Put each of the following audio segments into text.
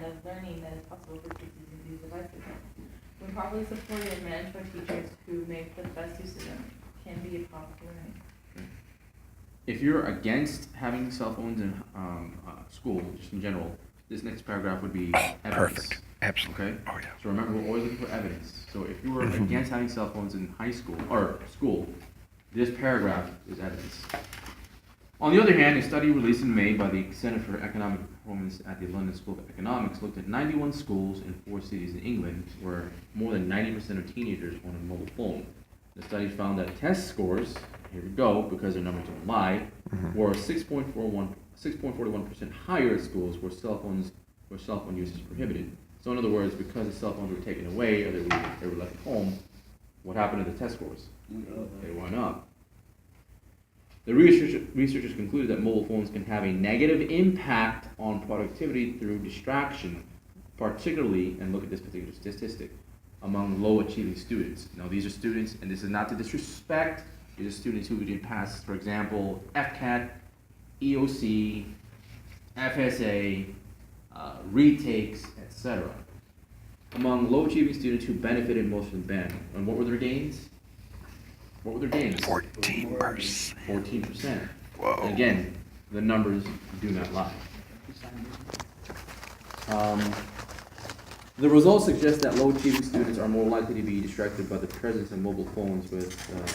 and of learning that is possible for kids using these devices. When properly supported and managed by teachers who make the best use of them, can be a powerful learning. If you're against having cell phones in school, just in general, this next paragraph would be evidence. Perfect. Absolutely. Okay? Oh, yeah. So remember, we're always looking for evidence. So if you were against having cell phones in high school, or school, this paragraph is evidence. On the other hand, a study released in May by the Center for Economic Performance at the London School of Economics looked at 91 schools in 4 cities in England where more than 90% of teenagers own a mobile phone. The study found that test scores, here we go, because their numbers don't lie, were 6.41% higher at schools where cell phone use is prohibited. So in other words, because the cell phones were taken away or they were left at home, what happened to the test scores? They went up. The researchers concluded that mobile phones can have a negative impact on productivity through distraction, particularly, and look at this particular statistic, among low-achieving students. Now, these are students, and this is not to disrespect, these are students who did pass, for example, FCAT, EOC, FSA, retakes, etc. Among low-achieving students who benefited most from the ban. And what were their gains? 14%. 14%. Whoa. And again, the numbers do not lie. The results suggest that low-achieving students are more likely to be distracted by the presence of mobile phones,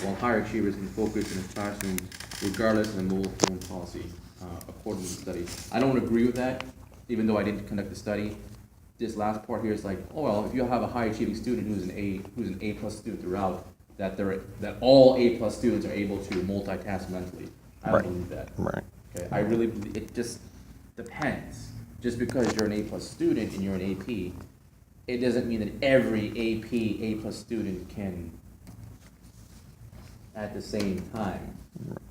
while higher achievers can focus in the classroom regardless of the mobile phone policy, according to the study. I don't agree with that, even though I didn't conduct the study. This last part here is like, oh well, if you have a high-achieving student who's an A+ student throughout, that all A+ students are able to multitask mentally. I don't believe that. Right. Okay, I really believe it just depends. Just because you're an A+ student and you're an AP, it doesn't mean that every A+ student can at the same time.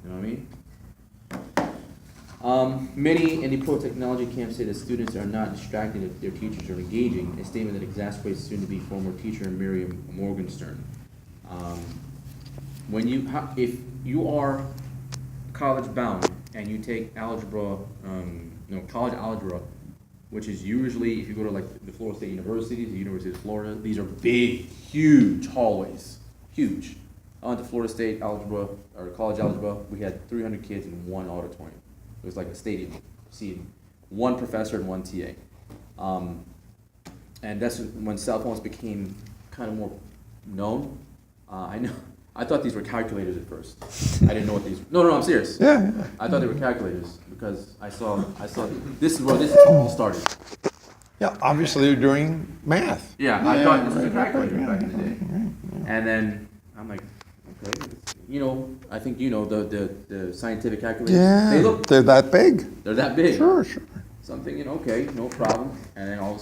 You know what I mean? Many in the pro-technology camp say that students are not distracted if their teachers are engaging, a statement that exasperates soon-to-be former teacher Miriam Morgenstern. If you are college bound and you take algebra, college algebra, which is usually, if you go to like the Florida State Universities, the University of Florida, these are big, huge hallways, huge. I went to Florida State algebra, or college algebra, we had 300 kids in one auditorium. It was like a stadium seating, one professor and one TA. And that's when cell phones became kind of more known. I thought these were calculators at first. I didn't know what these. No, I'm serious. Yeah. I thought they were calculators because I saw. This is where this all started. Yeah, obviously you're doing math. Yeah, I thought this was a calculator back in the day. And then I'm like, okay, I think the scientific calculators. Yeah, They're that big. that big. Sure. So I'm thinking, okay, no problem. And then all of a